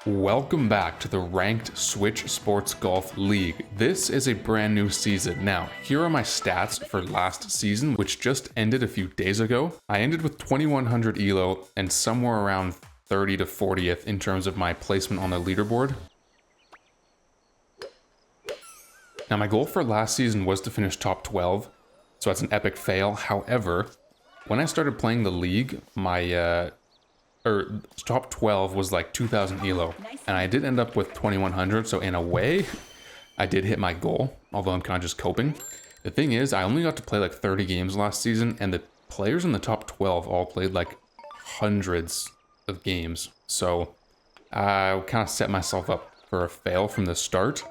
Welcome back to the Ranked Switch Sports Golf League. This is a brand new season. Now, here are my stats for last season, which just ended a few days ago. I ended with 2100 elo and somewhere around 30 to 40th in terms of my placement on the leaderboard. Now, my goal for last season was to finish top 12, so that's an epic fail. However, when I started playing the league, my top 12 was like 2000 elo, and I did end up with 2100, so in a way I did hit my goal, although I'm kind of just coping. The thing is, I only got to play like 30 games last season, and the players in the top 12 all played like hundreds of games, so I kind of set myself up for a fail from the start.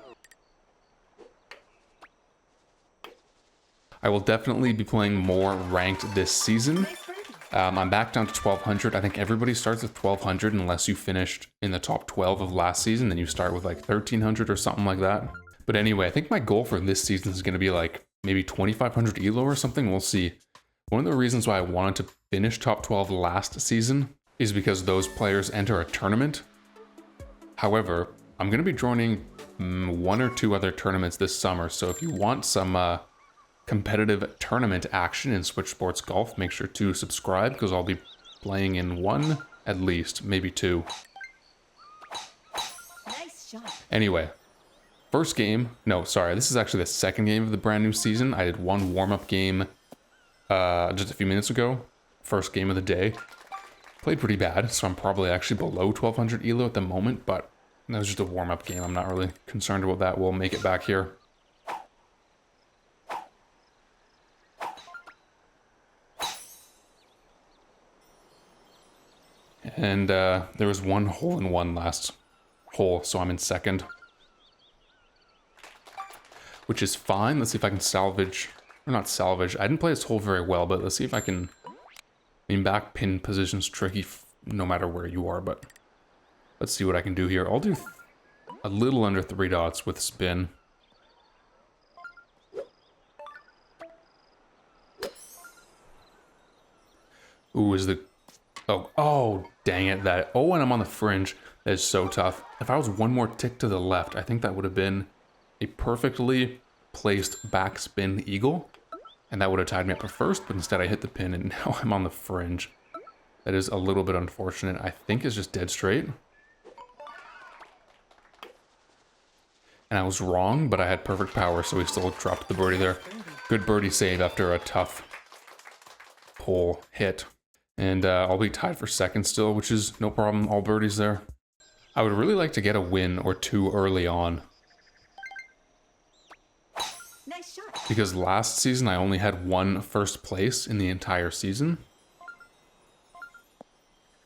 I will definitely be playing more ranked this season. I'm back down to 1200. I think everybody starts with 1200 unless you finished in the top 12 of last season. Then you start with like 1300 or something like that. But anyway, I think my goal for this season is going to be like maybe 2500 elo or something. We'll see. One of the reasons why I wanted to finish top 12 last season is because those players enter a tournament. However, I'm going to be joining one or two other tournaments this summer. So if you want some competitive tournament action in Switch Sports Golf, make sure to subscribe because I'll be playing in one at least, maybe two. Nice shot. Anyway, first game, no, sorry, this is actually the second game of the brand new season. I did one warm-up game just a few minutes ago. First game of the day. Played pretty bad, so I'm probably actually below 1200 elo at the moment, but that was just a warm-up game. I'm not really concerned about that. We'll make it back here. And there was one hole-in-one last hole, so I'm in second. Which is fine. Let's see if I can salvage. Or not salvage. I didn't play this hole very well, but let's see if I can. I mean, back pin position's tricky no matter where you are, but let's see what I can do here. I'll do a little under 3 dots with spin. Ooh, is the... Oh, dang it, that... Oh, and I'm on the fringe. That is so tough. If I was one more tick to the left, I think that would have been a perfectly placed backspin eagle. And that would have tied me up for first, but instead I hit the pin and now I'm on the fringe. That is a little bit unfortunate. I think it's just dead straight. And I was wrong, but I had perfect power, so we still dropped the birdie there. Good birdie save after a tough pole hit. And I'll be tied for second still, which is no problem. All birdies there. I would really like to get a win or two early on. Nice shot. Because last season I only had one first place in the entire season.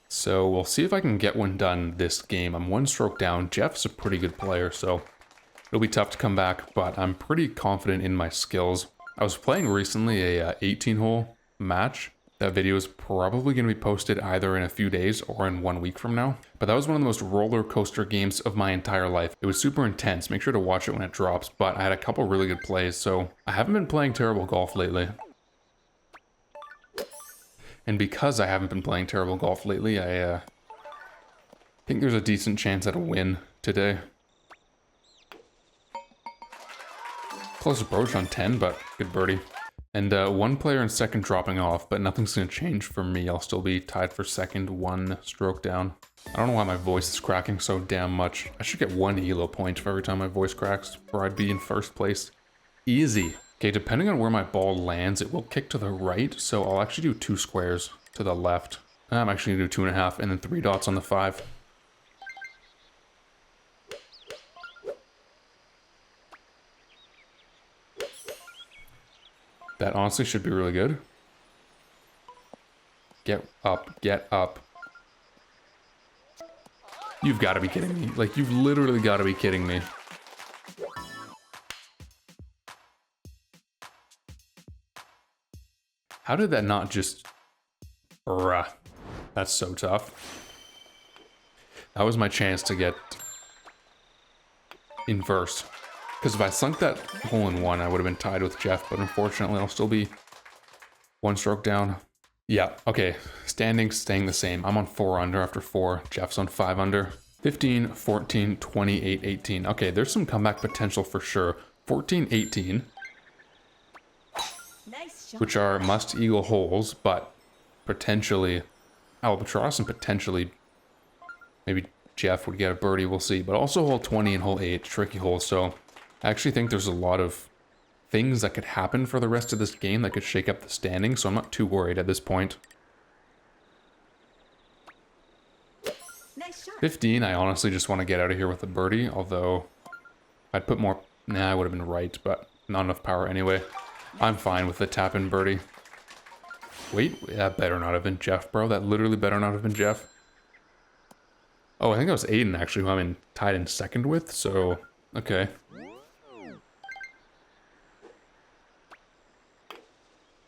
So we'll see if I can get one done this game. I'm one stroke down. Jeff's a pretty good player, so it'll be tough to come back, but I'm pretty confident in my skills. I was playing recently a 18-hole match. That video is probably going to be posted either in a few days or in 1 week from now. But that was one of the most roller coaster games of my entire life. It was super intense. Make sure to watch it when it drops. But I had a couple really good plays, so I haven't been playing terrible golf lately. And because I haven't been playing terrible golf lately, I think there's a decent chance at a win today. Close approach on 10, but good birdie. And one player in second dropping off, but nothing's going to change for me. I'll still be tied for second, one stroke down. I don't know why my voice is cracking so damn much. I should get one elo point for every time my voice cracks, or I'd be in first place. Easy. Okay, depending on where my ball lands, it will kick to the right, so I'll actually do 2 squares to the left. I'm actually going to do 2.5 and then 3 dots on the 5. That honestly should be really good. Get up, get up. You've got to be kidding me. Like, you've literally got to be kidding me. How did that not just... Bruh. That's so tough. That was my chance to get in first. Because if I sunk that hole-in-one, I would have been tied with Jeff, but unfortunately I'll still be 1 stroke down. Yeah, okay. Standings staying the same. I'm on 4 under after 4. Jeff's on 5 under. 15, 14, 28, 18. Okay, there's some comeback potential for sure. 14, 18, Nice shot. which are must eagle holes, but potentially albatross and potentially maybe Jeff would get a birdie, we'll see. But also hole 20 and hole 8, tricky holes. So I actually think there's a lot of things that could happen for the rest of this game that could shake up the standings, so I'm not too worried at this point. Nice shot. 15, I honestly just want to get out of here with a birdie, although I'd put more... Nah, I would have been right, but not enough power anyway. I'm fine with the tap-in birdie. Wait, that better not have been Jeff, bro. That literally better not have been Jeff. Oh, I think that was Aiden, actually, who I'm tied in second with, so... Okay.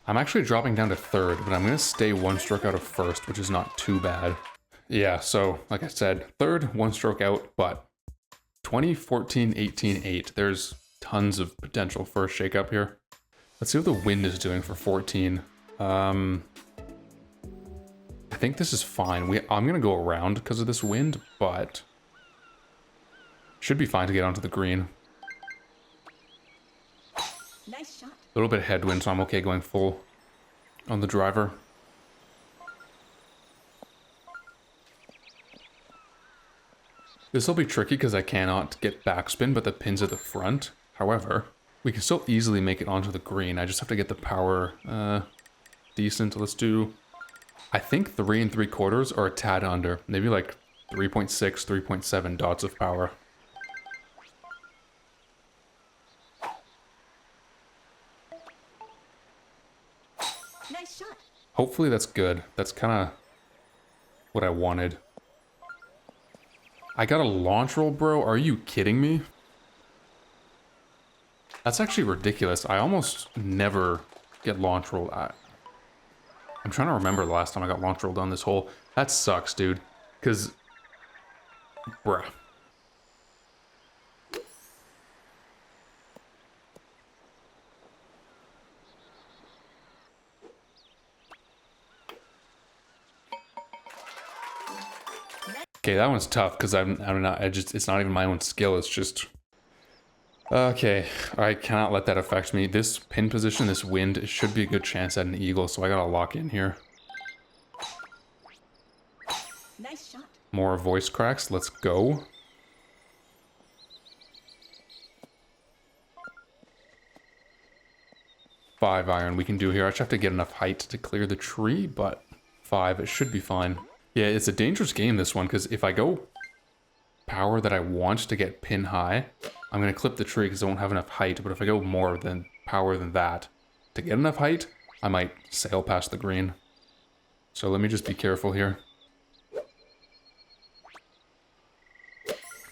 I'm actually dropping down to third, but I'm going to stay one stroke out of first, which is not too bad. Yeah, so, like I said, third, one stroke out, but 20, 14, 18, 8. There's tons of potential for a shakeup here. Let's see what the wind is doing for 14. I think this is fine. I'm going to go around because of this wind, but should be fine to get onto the green. Nice shot. A little bit of headwind, so I'm okay going full on the driver. This will be tricky because I cannot get backspin, but the pin's at the front. However, we can still easily make it onto the green. I just have to get the power decent. Let's do, I think 3 3/4 or a tad under. Maybe like 3.6, 3.7 dots of power. Nice shot. Hopefully that's good. That's kind of what I wanted. I got a launch roll, bro. Are you kidding me? That's actually ridiculous. I almost never get launch rolled. I'm trying to remember the last time I got launch rolled on this hole. That sucks, dude. Because, bruh. Okay, that one's tough because I'm not. It's not even my own skill. It's just. Okay, I cannot let that affect me. This pin position, this wind, it should be a good chance at an eagle, so I gotta lock in here. Nice shot. More voice cracks. Let's go. Five iron we can do here. I just have to get enough height to clear the tree, but 5, it should be fine. Yeah, it's a dangerous game, this one, because if I go power that I want to get pin high, I'm going to clip the tree because I won't have enough height, but if I go more than power than that to get enough height, I might sail past the green. So let me just be careful here.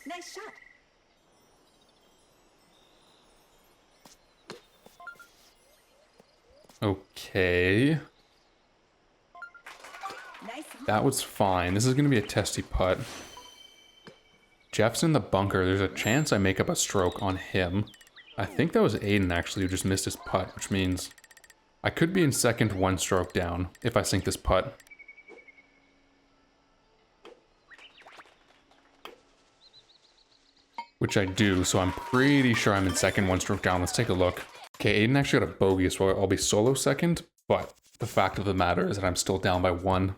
Nice shot. Okay. Nice. That was fine. This is going to be a testy putt. Jeff's in the bunker. There's a chance I make up a stroke on him. I think that was Aiden, actually, who just missed his putt, which means I could be in second, one stroke down if I sink this putt. Which I do, so I'm pretty sure I'm in second, one stroke down. Let's take a look. Okay, Aiden actually got a bogey, so I'll be solo second, but the fact of the matter is that I'm still down by 1.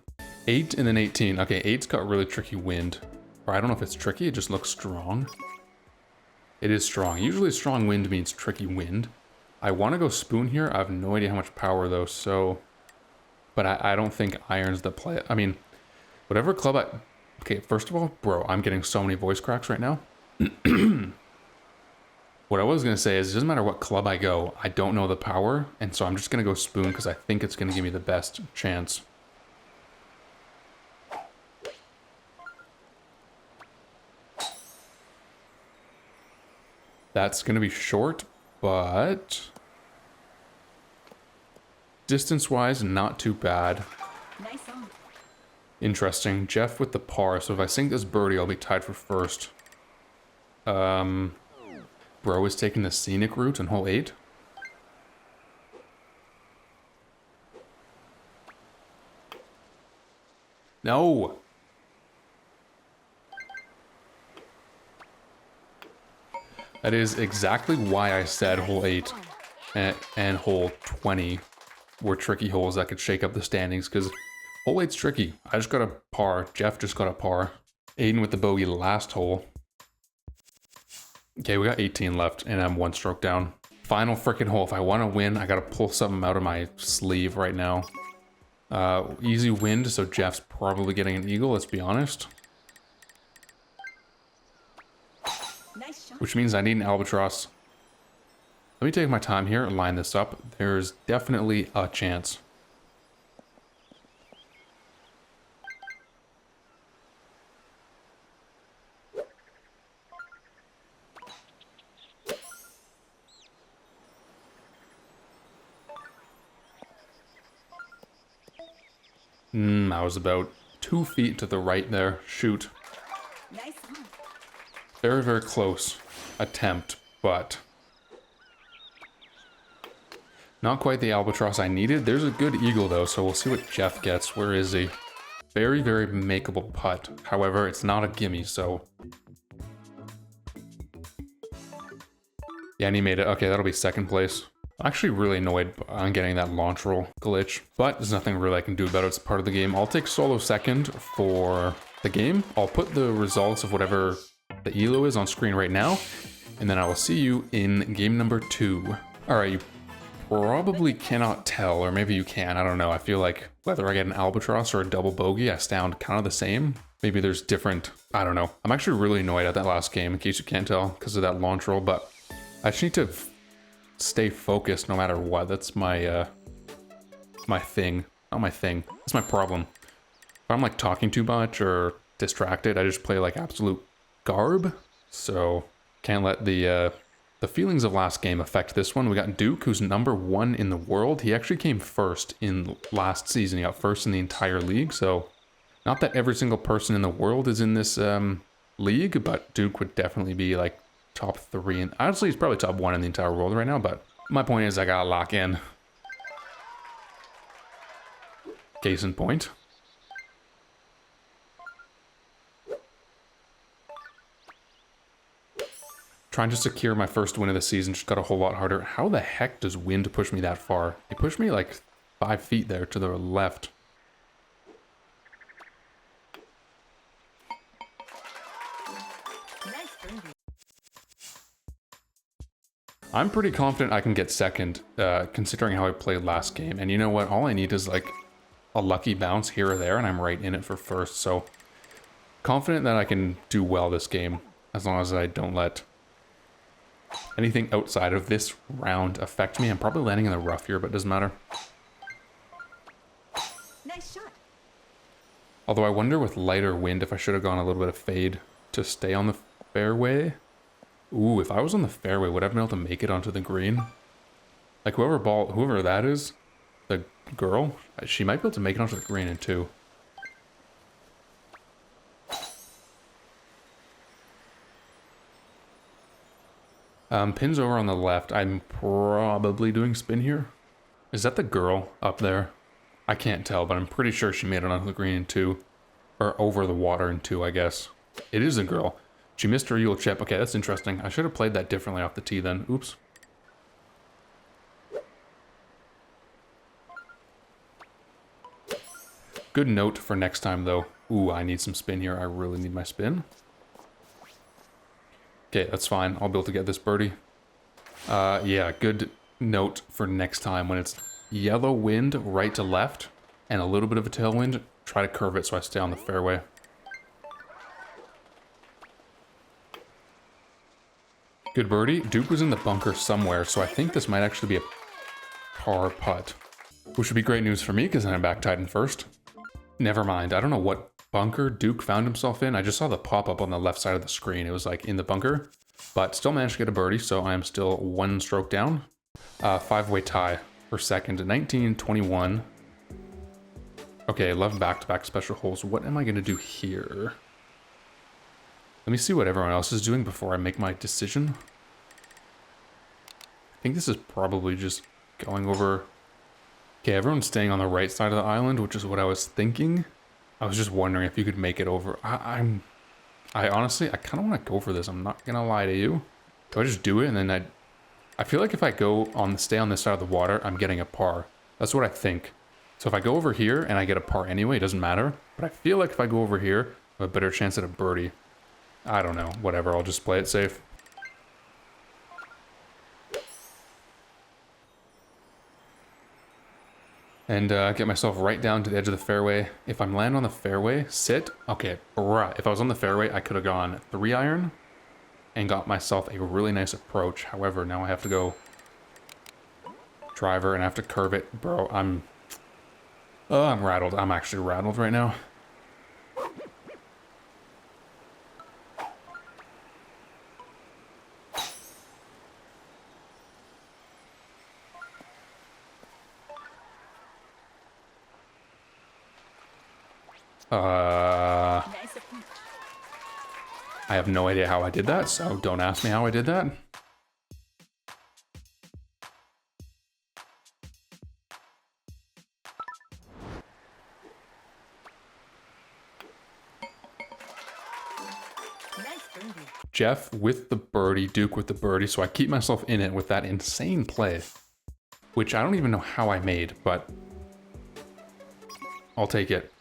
8 and then 18. Okay, 8's got really tricky wind. Or I don't know if it's tricky, it just looks strong. It is strong. Usually strong wind means tricky wind. I want to go spoon here. I have no idea how much power though, so... But I don't think iron's the play. I mean, whatever club I... Okay, first of all, bro, I'm getting so many voice cracks right now. What I was going to say is, it doesn't matter what club I go, I don't know the power, and so I'm just going to go spoon because I think it's going to give me the best chance. That's going to be short, but distance-wise, not too bad. Nice on. Interesting. Jeff with the par, so if I sink this birdie, I'll be tied for first. Bro is taking the scenic route on hole 8. No! That is exactly why I said hole 8 and hole 20 were tricky holes that could shake up the standings, because hole 8's tricky. I just got a par. Jeff just got a par. Aiden with the bogey last hole. Okay, we got 18 left, and I'm 1 stroke down. Final freaking hole. If I want to win, I got to pull something out of my sleeve right now. Easy wind, so Jeff's probably getting an eagle, let's be honest. Nice shot. Which means I need an albatross. Let me take my time here and line this up. There's definitely a chance. I was about 2 feet to the right there. Shoot. Nice on. Very, very close attempt, but not quite the albatross I needed. There's a good eagle though, so we'll see what Jeff gets. Where is he? Very, very makeable putt. However, it's not a gimme, so. Yeah, and he made it. Okay, that'll be 2nd place. I'm actually really annoyed on getting that launch roll glitch, but there's nothing really I can do about it. It's part of the game. I'll take solo 2nd for the game. I'll put the results of whatever the ELO is on screen right now, and then I will see you in game number 2. All right, you probably cannot tell, or maybe you can, I don't know. I feel like whether I get an albatross or a double bogey, I sound kind of the same. Maybe there's different, I don't know. I'm actually really annoyed at that last game, in case you can't tell, because of that launch roll, but I just need to stay focused no matter what. That's my, my thing. Not my thing. That's my problem. If I'm like talking too much or distracted, I just play like absolute garb. So can't let the feelings of last game affect this one. We got Duke, who's number 1 in the world. He actually came 1st in last season. He got 1st in the entire league. So not that every single person in the world is in this league, but Duke would definitely be like top 3, and honestly he's probably top 1 in the entire world right now, but my point is I gotta lock in. Case in point. Trying to secure my first win of the season just got a whole lot harder. How the heck does wind push me that far? It pushed me like 5 feet there to the left. Nice birdie. I'm pretty confident I can get 2nd, considering how I played last game. And you know what? All I need is like a lucky bounce here or there, and I'm right in it for 1st. So confident that I can do well this game, as long as I don't let anything outside of this round affect me. I'm probably landing in the rough here, but it doesn't matter. Nice shot. Although I wonder with lighter wind if I should have gone a little bit of fade to stay on the fairway. Ooh, if I was on the fairway, would I have been able to make it onto the green? Like whoever that is, the girl, she might be able to make it onto the green in 2. Pin's over on the left. I'm probably doing spin here. Is that the girl up there? I can't tell, but I'm pretty sure she made it onto the green in 2. Or over the water in 2, I guess. It is a girl. She missed her Yule chip. Okay, that's interesting. I should have played that differently off the tee then. Oops. Good note for next time, though. Ooh, I need some spin here. I really need my spin. Okay, that's fine. I'll be able to get this birdie. Yeah, good note for next time. When it's yellow wind right to left and a little bit of a tailwind, try to curve it so I stay on the fairway. Good birdie. Duke was in the bunker somewhere, so I think this might actually be a par putt. Which would be great news for me, because then I'm back tied in 1st. Never mind. I don't know what bunker Duke found himself in. I just saw the pop-up on the left side of the screen. It was like in the bunker. But still managed to get a birdie, so I am still 1 stroke down. 5-way tie for 2nd. 19-21. Okay, 11 back-to-back special holes. What am I going to do here? Let me see what everyone else is doing before I make my decision. I think this is probably just going over... Okay, everyone's staying on the right side of the island, which is what I was thinking. I was just wondering if you could make it over. I honestly, I kind of want to go for this. I'm not going to lie to you. Do I just do it and then I feel like if I go on stay on this side of the water, I'm getting a par. That's what I think. So if I go over here and I get a par anyway, it doesn't matter. But I feel like if I go over here, I have a better chance at a birdie. I don't know. Whatever. I'll just play it safe. And get myself right down to the edge of the fairway. If I'm land on the fairway, sit. Okay, bruh. If I was on the fairway, I could have gone 3-iron and got myself a really nice approach. However, now I have to go driver and I have to curve it. Bro, I'm rattled. I'm actually rattled right now. Nice approach. I have no idea how I did that, so don't ask me how I did that. Nice birdie. Jeff with the birdie, Duke with the birdie, so I keep myself in it with that insane play, which I don't even know how I made, but I'll take it.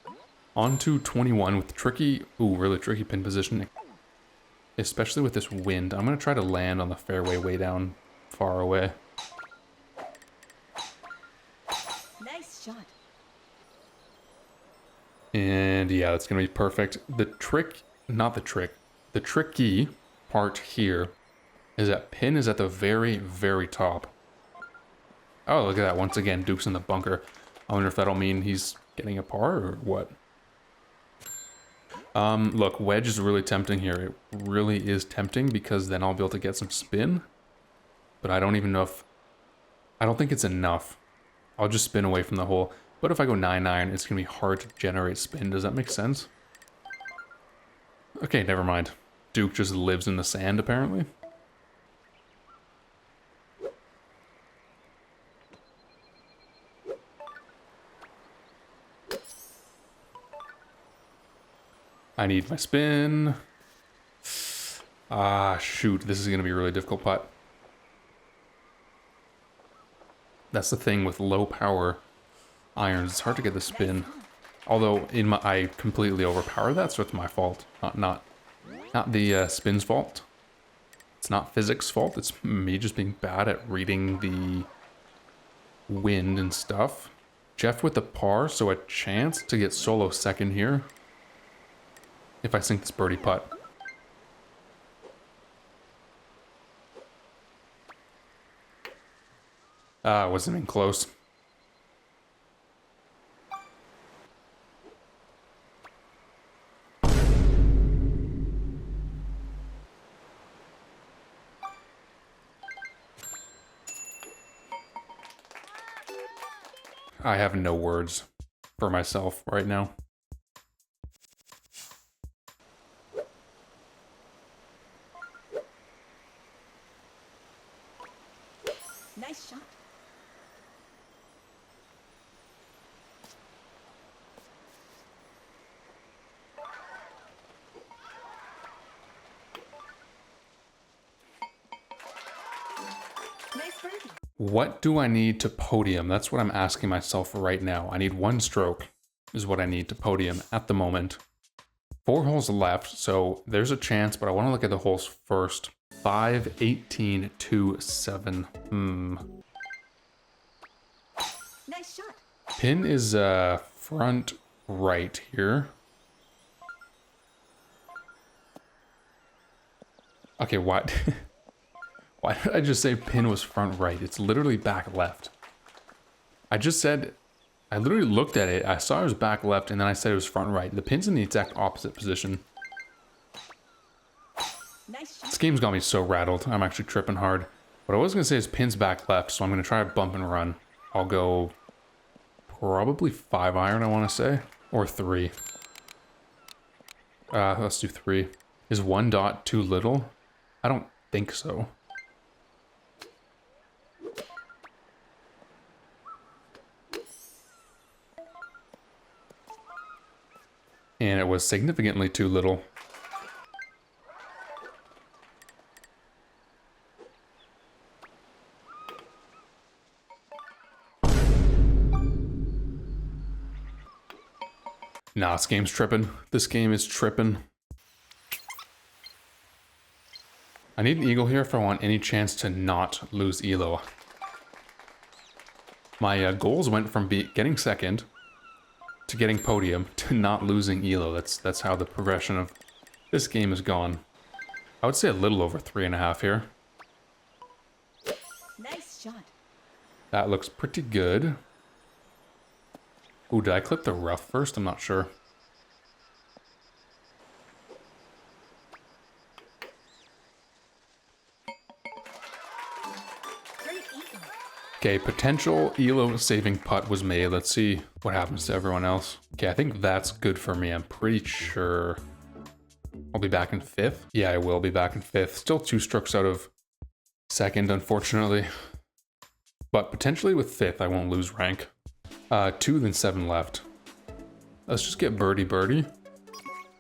On to 21 with tricky, really tricky pin position, especially with this wind. I'm going to try to land on the fairway way down far away. Nice shot. And yeah, that's going to be perfect. The tricky part here is that pin is at the very, very top. Oh, look at that. Once again, Duke's in the bunker. I wonder if that'll mean he's getting a par or what. Look, wedge is really tempting here. It really is tempting because then I'll be able to get some spin. But I don't even know if... I don't think it's enough. I'll just spin away from the hole. But if I go 9-9, it's going to be hard to generate spin. Does that make sense? Okay, never mind. Duke just lives in the sand, apparently. I need my spin. Ah, shoot. This is going to be a really difficult putt. That's the thing with low power irons. It's hard to get the spin. Although I completely overpower that, so it's my fault. Not the spin's fault. It's not physics' fault. It's me just being bad at reading the wind and stuff. Jeff with the par, so a chance to get solo second here. If I sink this birdie putt. Wasn't even close. I have no words for myself right now. Nice shot. Nice birdie. What do I need to podium? That's what I'm asking myself right now. I need 1 stroke is what I need to podium at the moment. 4 holes left, so there's a chance, but I want to look at the holes first. 5, 18, 2, 7. Nice shot. Pin is front right here. Okay, what? Why did I just say pin was front right? It's literally back left. I just said, I literally looked at it, I saw it was back left, and then I said it was front right. The pin's in the exact opposite position. Nice shot. This game's got me so rattled. I'm actually tripping hard. What I was going to say is pin's back left, so I'm going to try a bump and run. I'll go probably 5-iron, I want to say. Or 3. Let's do 3. Is 1 dot too little? I don't think so. And it was significantly too little. Nah, this game's tripping. This game is tripping. I need an eagle here if I want any chance to not lose elo. My goals went from getting second to getting podium to not losing elo. That's how the progression of this game has gone. I would say a little over 3.5 here. Nice shot. That looks pretty good. Ooh, did I click the rough first? I'm not sure. Great eagle. Okay, potential elo saving putt was made. Let's see what happens to everyone else. Okay, I think that's good for me. I'm pretty sure I'll be back in 5th. Yeah, I will be back in 5th. Still 2 strokes out of 2nd, unfortunately. But potentially with 5th, I won't lose rank. 2, then 7 left. Let's just get birdie.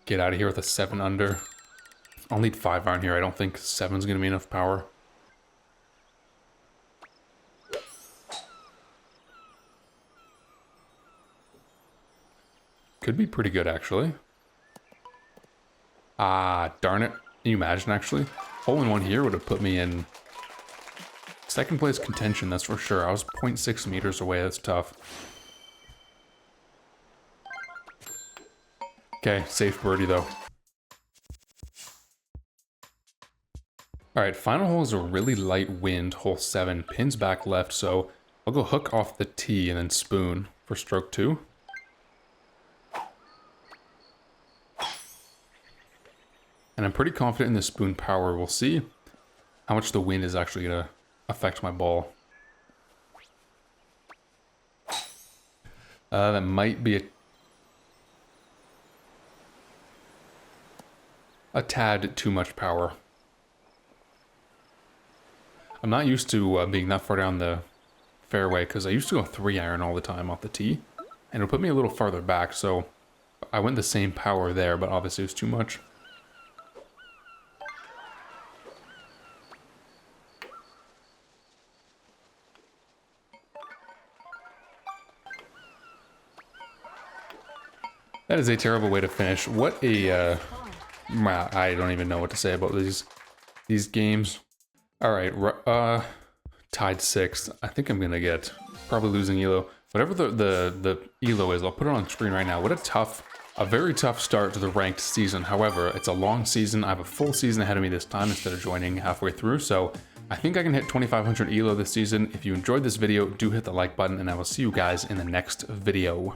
Get out of here with a 7 under. I'll need 5 iron here. I don't think 7's gonna be enough power. Could be pretty good, actually. Ah, darn it. Can you imagine, actually? Hole in one here would have put me in 2nd place contention, that's for sure. I was 0.6 meters away. That's tough. Okay, safe birdie, though. Alright, final hole is a really light wind, hole 7. Pins back left, so I'll go hook off the tee and then spoon for stroke 2. And I'm pretty confident in the spoon power. We'll see how much the wind is actually going to affect my ball. That might be a tad too much power. I'm not used to being that far down the fairway because I used to go 3 iron all the time off the tee. And it'll put me a little farther back, so I went the same power there, but obviously it was too much. That is a terrible way to finish. What a, I don't even know what to say about these games. All right, tied 6th. I think I'm gonna get probably losing elo. Whatever the elo is, I'll put it on screen right now. What a very tough start to the ranked season. However, it's a long season. I have a full season ahead of me this time instead of joining halfway through. So I think I can hit 2,500 elo this season. If you enjoyed this video, do hit the like button, and I will see you guys in the next video.